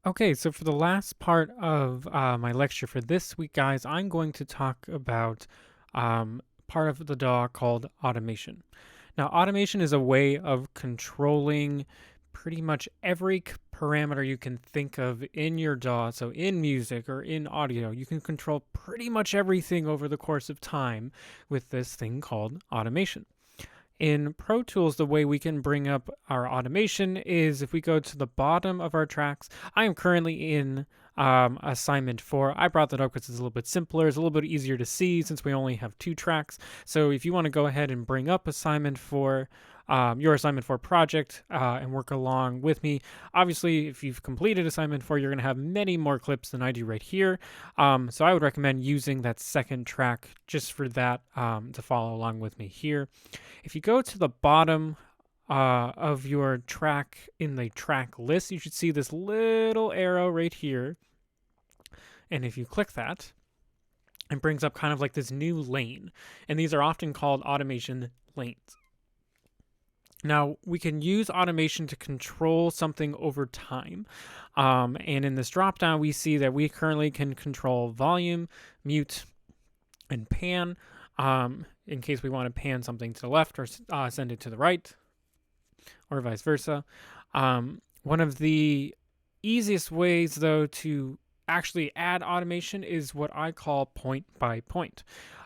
Okay, so for the last part of my lecture for this week, guys, I'm going to talk about part of the DAW called automation. Now, automation is a way of controlling pretty much every parameter you can think of in your DAW. So, in music or in audio, you can control pretty much everything over the course of time with this thing called automation. In Pro Tools, the way we can bring up our automation is if we go to the bottom of our tracks. I am currently in assignment 4. I brought that up because it's a little bit simpler. It's a little bit easier to see since we only have 2 tracks. So if you want to go ahead and bring up assignment 4, your assignment 4 project and work along with me. Obviously, if you've completed assignment 4, you're going to have many more clips than I do right here. So I would recommend using that second track just for that to follow along with me here. If you go to the bottom of your track in the track list, you should see this little arrow right here. And if you click that, it brings up kind of like this new lane. And these are often called automation lanes. Now, we can use automation to control something over time. And in this dropdown, we see that we currently can control volume, mute, and pan in case we want to pan something to the left or send it to the right, or vice versa. One of the easiest ways, though, to actually add automation is what I call point by point.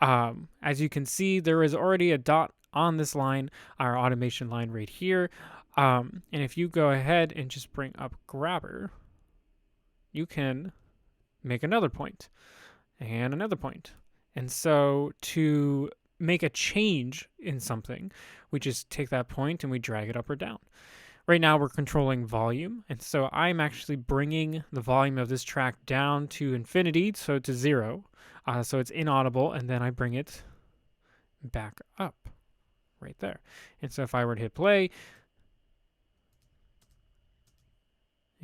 As you can see, there is already a dot on this line, our automation line right here. And if you go ahead and just bring up grabber, you can make another point and another point. And so to make a change in something, we just take that point and we drag it up or down. Right now we're controlling volume, and so I'm actually bringing the volume of this track down to infinity, so to 0, so it's inaudible, and then I bring it back up right there. And so if I were to hit play,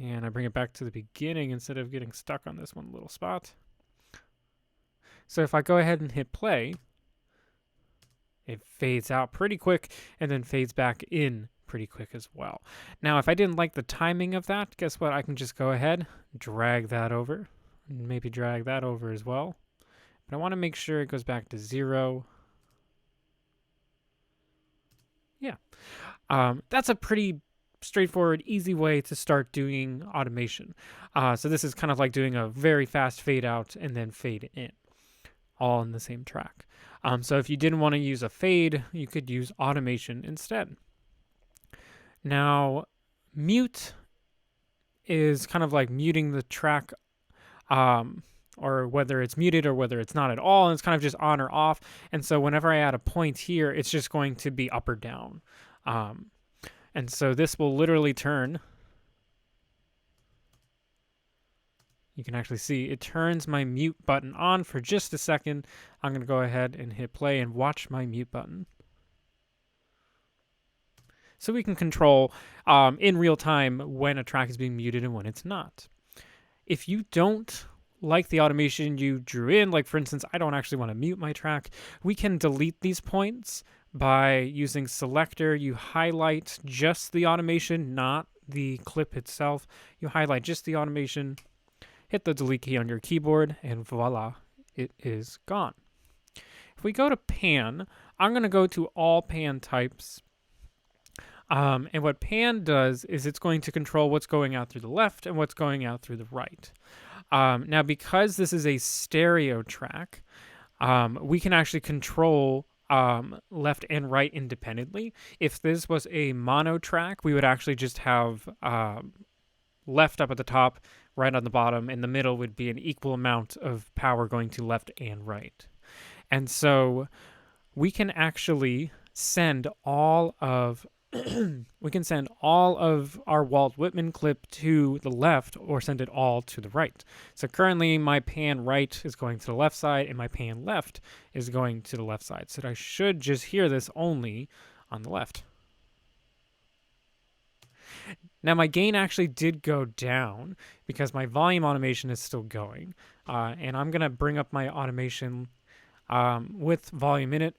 and I bring it back to the beginning instead of getting stuck on this one little spot. So if I go ahead and hit play, it fades out pretty quick and then fades back in pretty quick as well. Now, if I didn't like the timing of that, guess what? I can just go ahead, drag that over, and maybe drag that over as well. But I want to make sure it goes back to 0. Yeah. That's a pretty straightforward, easy way to start doing automation. So this is kind of like doing a very fast fade out and then fade in, all in the same track. So if you didn't want to use a fade, you could use automation instead. Now, mute is kind of like muting the track, or whether it's muted or whether it's not at all, and it's kind of just on or off. And so whenever I add a point here, it's just going to be up or down. And so this will literally turn. You can actually see it turns my mute button on for just a second. I'm going to go ahead and hit play and watch my mute button. So we can control in real time when a track is being muted and when it's not. If you don't like the automation you drew in, like for instance, I don't actually want to mute my track, we can delete these points by using selector. You highlight just the automation, not the clip itself. You highlight just the automation, hit the delete key on your keyboard, and voila, it is gone. If we go to pan, I'm going to go to all pan types. And what pan does is it's going to control what's going out through the left and what's going out through the right. Now, because this is a stereo track, we can actually control left and right independently. If this was a mono track, we would actually just have left up at the top, right on the bottom, and the middle would be an equal amount of power going to left and right. And so we can actually send all of our Walt Whitman clip to the left or send it all to the right. So currently my pan right is going to the left side and my pan left is going to the left side. So I should just hear this only on the left. Now my gain actually did go down because my volume automation is still going. And I'm going to bring up my automation with volume in it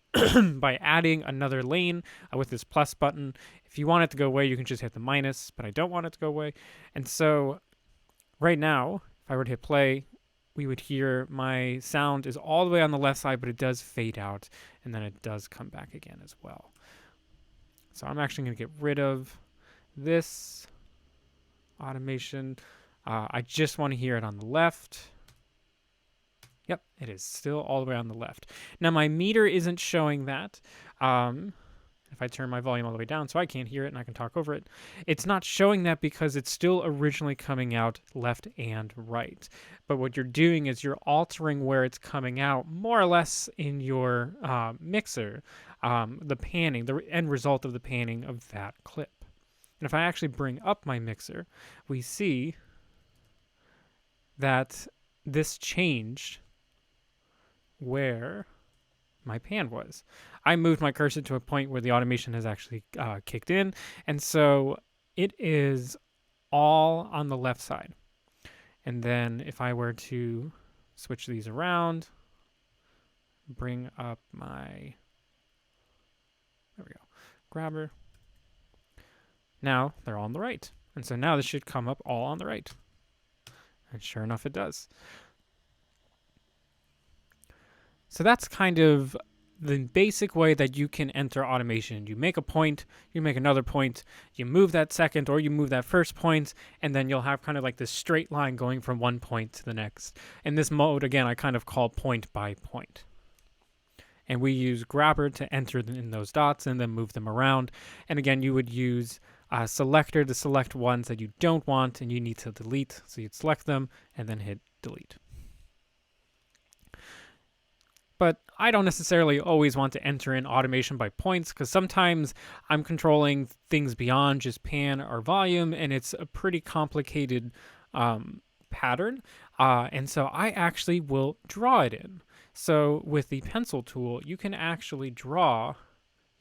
by adding another lane with this plus button. If you want it to go away, you can just hit the minus, but I don't want it to go away. And so Right now, if I were to hit play, we would hear my sound is all the way on the left side, but it does fade out, and then it does come back again as well. So I'm actually going to get rid of this automation. I just want to hear it on the left. Yep, it is still all the way on the left. Now my meter isn't showing that. If I turn my volume all the way down so I can't hear it and I can talk over it, it's not showing that because it's still originally coming out left and right. But what you're doing is you're altering where it's coming out more or less in your mixer, the panning, the end result of the panning of that clip. And if I actually bring up my mixer, we see that this changed where my pan was. I moved my cursor to a point where the automation has actually kicked in, and so it is all on the left side. And then if I were to switch these around, bring up my, there we go, grabber. Now they're all on the right. And so now this should come up all on the right. And sure enough, it does. So that's kind of the basic way that you can enter automation. You make a point, you make another point, you move that second or you move that first point, and then you'll have kind of like this straight line going from one point to the next. In this mode, again, I kind of call point by point. And we use grabber to enter in those dots and then move them around. And again, you would use selector to select ones that you don't want and you need to delete. So you'd select them and then hit delete. But I don't necessarily always want to enter in automation by points because sometimes I'm controlling things beyond just pan or volume, and it's a pretty complicated pattern. And so I actually will draw it in. So with the pencil tool, you can actually draw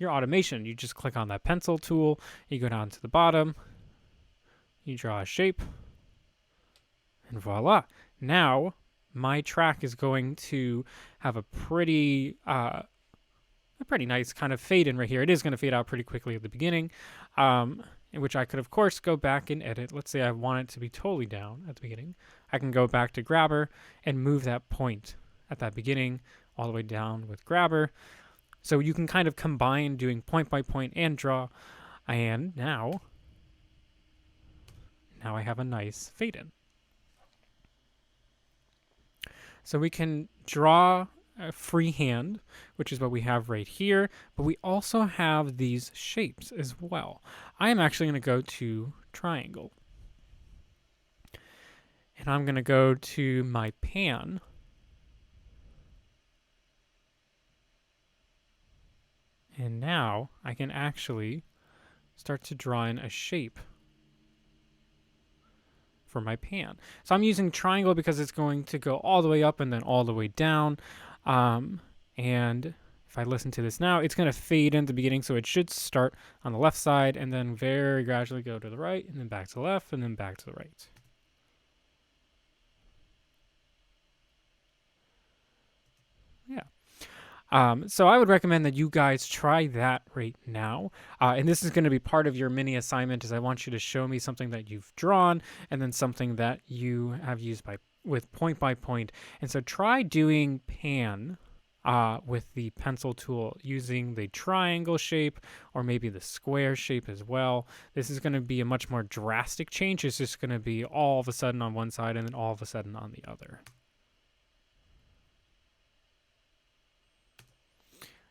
your automation. You just click on that pencil tool, you go down to the bottom, you draw a shape, and voila. Now my track is going to have a pretty nice kind of fade in right here. It is going to fade out pretty quickly at the beginning, in which I could, of course, go back and edit. Let's say I want it to be totally down at the beginning. I can go back to grabber and move that point at that beginning all the way down with grabber. So you can kind of combine doing point by point and draw. And now I have a nice fade in. So we can draw freehand, which is what we have right here, but we also have these shapes as well. I am actually going to go to triangle. And I'm going to go to my pan. And now I can actually start to draw in a shape for my pan. So I'm using triangle because it's going to go all the way up and then all the way down. And if I listen to this now, it's going to fade in the beginning, so it should start on the left side and then very gradually go to the right and then back to the left and then back to the right. Yeah. So I would recommend that you guys try that right now. And this is going to be part of your mini assignment, is I want you to show me something that you've drawn and then something that you have used with point by point. And so try doing pan with the pencil tool using the triangle shape or maybe the square shape as well. This is going to be a much more drastic change. It's just going to be all of a sudden on one side and then all of a sudden on the other.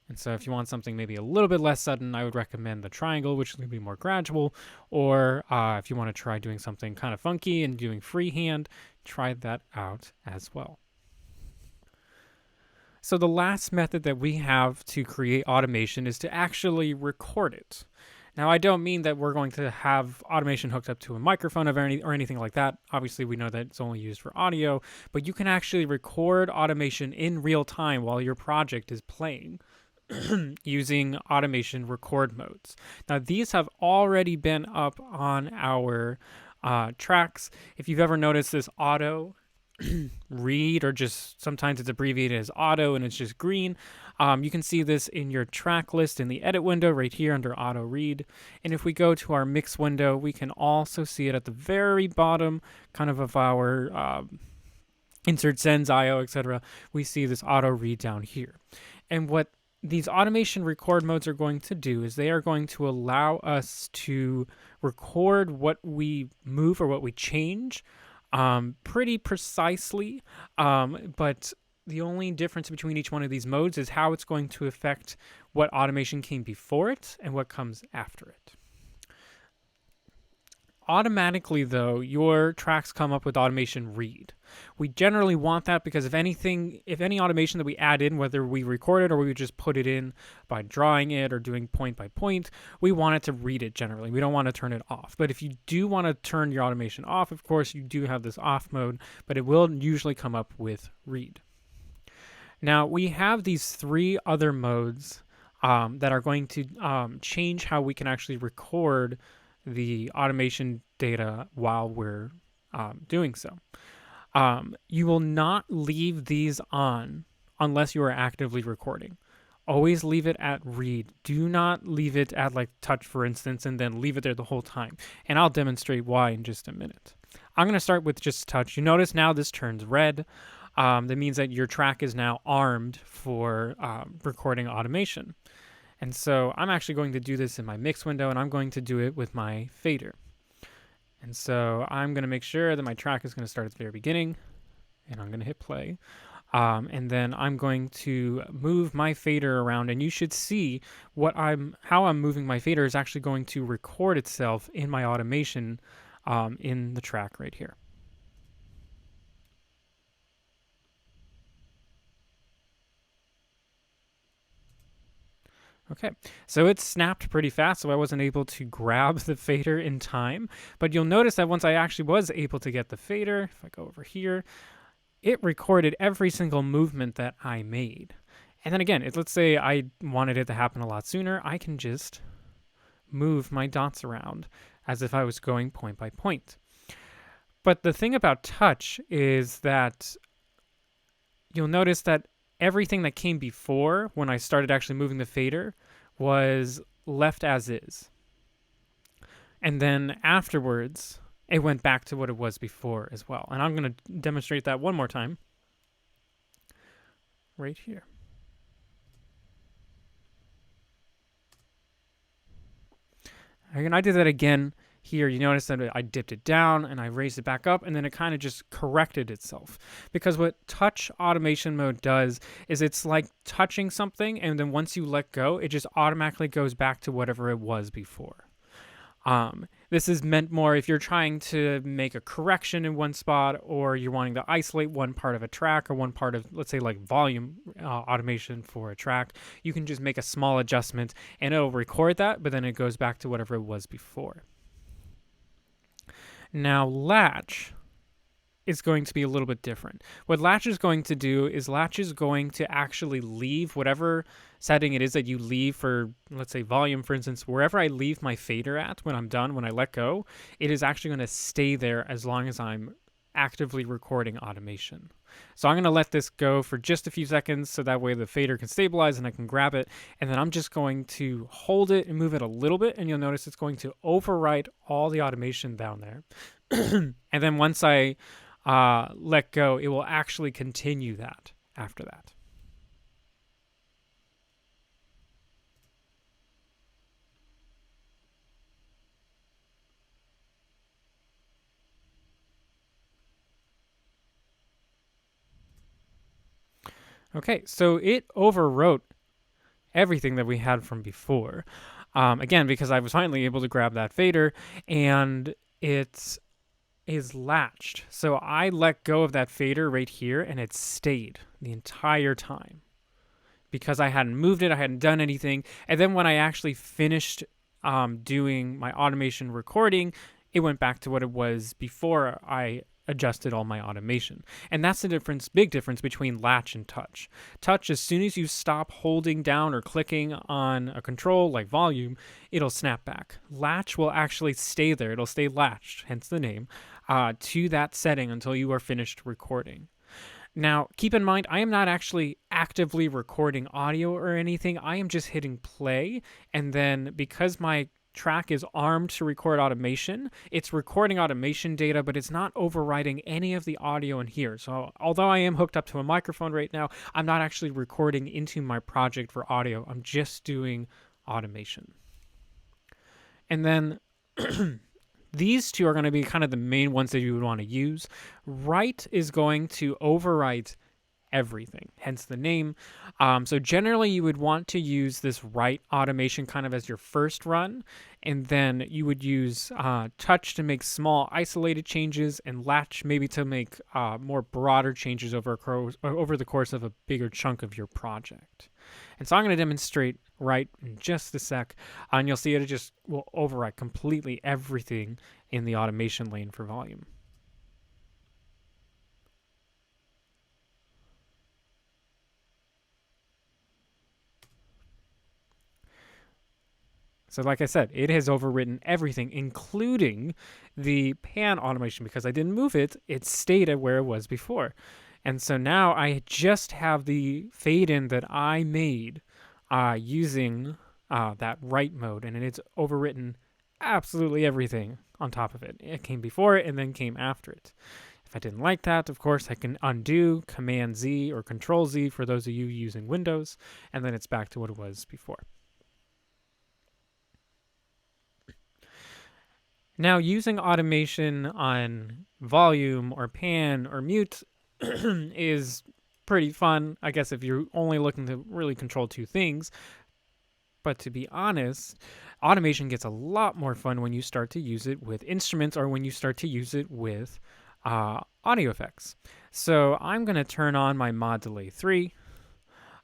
And so if you want something maybe a little bit less sudden, I would recommend the triangle, which is going to be more gradual. Or if you want to try doing something kind of funky and doing freehand, try that out as well. So the last method that we have to create automation is to actually record it. Now, I don't mean that we're going to have automation hooked up to a microphone or anything like that. Obviously, we know that it's only used for audio, but you can actually record automation in real time while your project is playing. Using automation record modes. Now, these have already been up on our tracks. If you've ever noticed this auto read, or just sometimes it's abbreviated as auto and it's just green, You can see this in your track list in the edit window right here under auto read. And if we go to our mix window, we can also see it at the very bottom kind of our insert sends, IO, etc. We see this auto read down here. And what these automation record modes are going to do is they are going to allow us to record what we move or what we change pretty precisely, but the only difference between each one of these modes is how it's going to affect what automation came before it and what comes after it. Automatically, though, your tracks come up with automation read. We generally want that because if any automation that we add in, whether we record it or we just put it in by drawing it or doing point by point, we want it to read it generally. We don't want to turn it off. But if you do want to turn your automation off, of course, you do have this off mode, but it will usually come up with read. Now, we have these 3 other modes that are going to change how we can actually record the automation data while we're doing so. You will not leave these on unless you are actively recording. Always leave it at read. Do not leave it at like touch, for instance, and then leave it there the whole time. And I'll demonstrate why in just a minute. I'm going to start with just touch. You notice now this turns red. That means that your track is now armed for recording automation. And so I'm actually going to do this in my mix window, and I'm going to do it with my fader. And so I'm going to make sure that my track is going to start at the very beginning, and I'm going to hit play. And then I'm going to move my fader around, and you should see how I'm moving my fader is actually going to record itself in my automation in the track right here. Okay, so it snapped pretty fast, so I wasn't able to grab the fader in time. But you'll notice that once I actually was able to get the fader, if I go over here, it recorded every single movement that I made. And then again, let's say I wanted it to happen a lot sooner, I can just move my dots around as if I was going point by point. But the thing about touch is that you'll notice that everything that came before when I started actually moving the fader was left as is. And then afterwards, it went back to what it was before as well. And I'm going to demonstrate that one more time right here. And I did that again here. You notice that I dipped it down and I raised it back up, and then it kind of just corrected itself. Because what touch automation mode does is it's like touching something, and then once you let go, it just automatically goes back to whatever it was before. This is meant more if you're trying to make a correction in one spot, or you're wanting to isolate one part of a track or one part of, let's say, like volume automation for a track. You can just make a small adjustment and it'll record that, but then it goes back to whatever it was before. Now, latch is going to be a little bit different. What latch is going to do is latch is going to actually leave whatever setting it is that you leave for, let's say, volume, for instance. Wherever I leave my fader at when I'm done, when I let go, it is actually going to stay there as long as I'm actively recording automation. So I'm going to let this go for just a few seconds so that way the fader can stabilize and I can grab it. And then I'm just going to hold it and move it a little bit, and you'll notice it's going to overwrite all the automation down there. And then once I let go, it will actually continue that after that. Okay, so it overwrote everything that we had from before. Again, because I was finally able to grab that fader, and it is latched. So I let go of that fader right here, and it stayed the entire time because I hadn't moved it, I hadn't done anything. And then when I actually finished doing my automation recording, it went back to what it was before I adjusted all my automation. And that's the difference, big difference between latch and touch. Touch, as soon as you stop holding down or clicking on a control like volume, it'll snap back. Latch will actually stay there. It'll stay latched, hence the name, to that setting until you are finished recording. Now, keep in mind, I am not actually actively recording audio or anything. I am just hitting play, and then because my track is armed to record automation, it's recording automation data, but it's not overriding any of the audio in here. So although I am hooked up to a microphone right now, I'm not actually recording into my project for audio. I'm just doing automation. And then these two are going to be kind of the main ones that you would want to use. Write is going to overwrite everything, hence the name. So generally you would want to use this write automation kind of as your first run, and then you would use touch to make small isolated changes, and latch maybe to make more broader changes over the course of a bigger chunk of your project. And so I'm going to demonstrate write in just a sec, and you'll see it just will overwrite completely everything in the automation lane for volume. So like I said, it has overwritten everything, including the pan automation. Because I didn't move it, it stayed at where it was before. And so now I just have the fade in that I made using that write mode, and it's overwritten absolutely everything on top of it. It came before it and then came after it. If I didn't like that, of course, I can undo, Command Z or Control Z for those of you using Windows, and then it's back to what it was before. Now, using automation on volume or pan or mute is pretty fun, I guess, if you're only looking to really control two things. But to be honest, automation gets a lot more fun when you start to use it with instruments, or when you start to use it with audio effects. So I'm going to turn on my mod delay 3,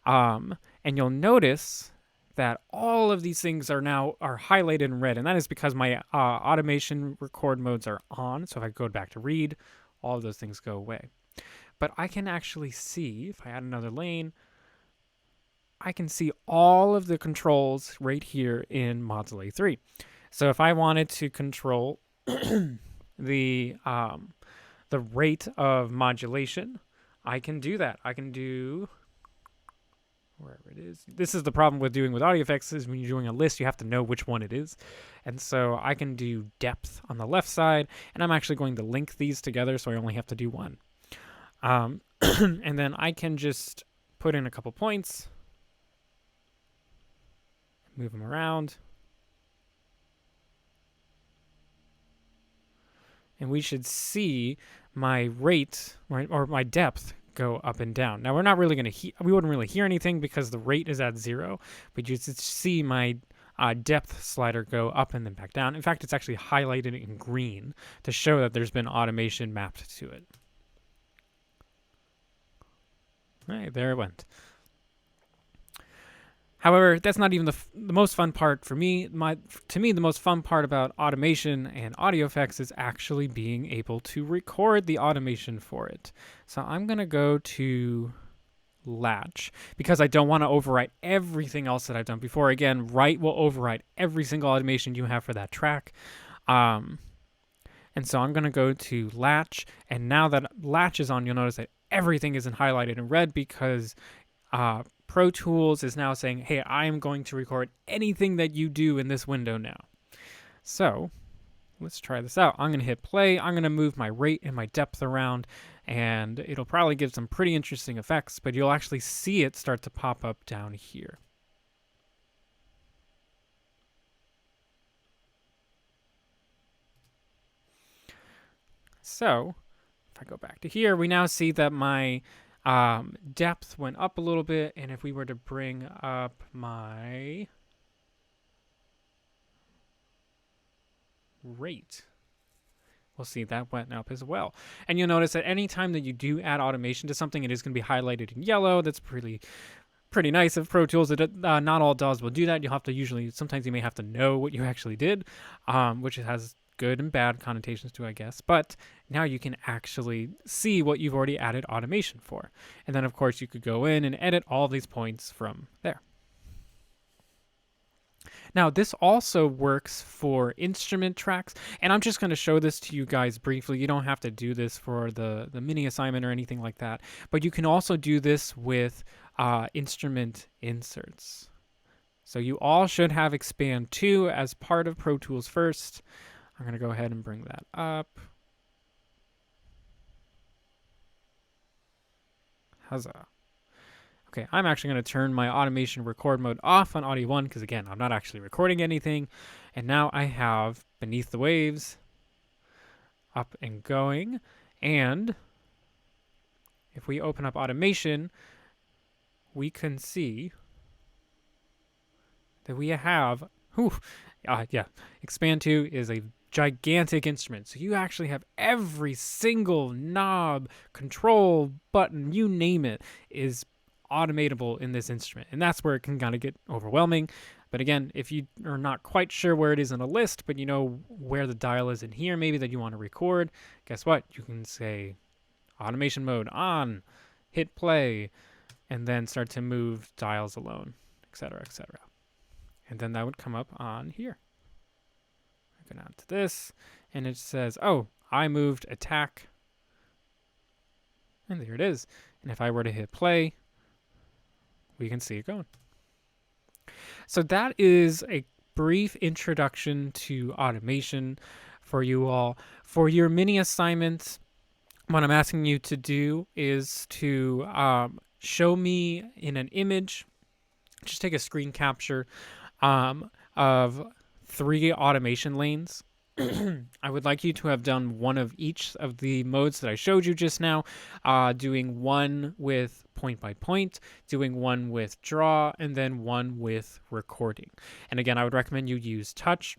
and you'll notice that all of these things are highlighted in red, and that is because my automation record modes are on. So if I go back to read, all of those things go away. But I can actually see, if I add another lane, I can see all of the controls right here in mod delay 3. So if I wanted to control the rate of modulation, I can do that. I can do wherever it is. This is the problem with doing with audio effects, is when you're doing a list, you have to know which one it is. And so I can do depth on the left side, and I'm actually going to link these together, so I only have to do one. And then I can just put in a couple points, move them around, and we should see my rate or my depth go up and down. Now, we're not really going to we wouldn't really hear anything because the rate is at 0, but you just see my depth slider go up and then back down. In fact, it's actually highlighted in green to show that there's been automation mapped to it. All right, there it went. However, that's not even the most fun part for me. To me, the most fun part about automation and audio effects is actually being able to record the automation for it. So I'm going to go to latch, because I don't want to overwrite everything else that I've done before. Again, write will overwrite every single automation you have for that track. And so I'm going to go to latch, and now that latch is on, you'll notice that everything isn't highlighted in red, because ProTools is now saying, hey, I am going to record anything that you do in this window now. So let's try this out. I'm going to hit play. I'm going to move my rate and my depth around, and it'll probably give some pretty interesting effects, but you'll actually see it start to pop up down here. So if I go back to here, we now see that my depth went up a little bit, and if we were to bring up my rate, we'll see that went up as well. And you'll notice that any time that you do add automation to something, it is going to be highlighted in yellow. That's pretty nice of Pro Tools. Not all DAWs will do that. You'll have to sometimes you may have to know what you actually did, which has good and bad connotations to, I guess. But now you can actually see what you've already added automation for. And then, of course, you could go in and edit all these points from there. Now, this also works for instrument tracks, and I'm just going to show this to you guys briefly. You don't have to do this for the mini assignment or anything like that, but you can also do this with instrument inserts. So you all should have Expand 2 as part of Pro Tools first. I'm going to go ahead and bring that up. Huzzah. Okay, I'm actually going to turn my automation record mode off on Audio 1 because, again, I'm not actually recording anything. And now I have Beneath the Waves up and going. And if we open up automation, we can see that we have, Expand 2 is a gigantic instrument. So you actually have every single knob, control, button, you name it, is automatable in this instrument. And that's where it can kind of get overwhelming. But again, if you are not quite sure where it is in a list, but you know where the dial is in here, maybe that you want to record, guess what? You can say automation mode on, hit play, and then start to move dials alone, etc., etc. And then that would come up on here. I go down to this, and it says, oh, I moved attack. And there it is. And if I were to hit play, we can see it going. So that is a brief introduction to automation for you all. For your mini assignments, what I'm asking you to do is to show me in an image, just take a screen capture of 3 automation lanes. I would like you to have done one of each of the modes that I showed you just now, doing one with point by point, doing one with draw, and then one with recording. And again, I would recommend you use touch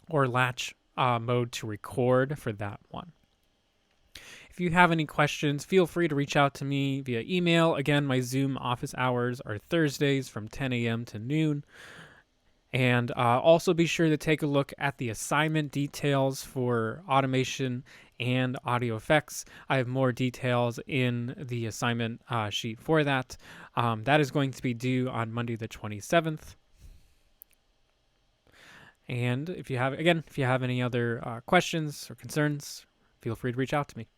or latch mode to record for that one. If you have any questions, feel free to reach out to me via email. Again, my Zoom office hours are Thursdays from 10 a.m. to noon. And also be sure to take a look at the assignment details for automation and audio effects. I have more details in the assignment sheet for that. That is going to be due on Monday the 27th. And if you have any other questions or concerns, feel free to reach out to me.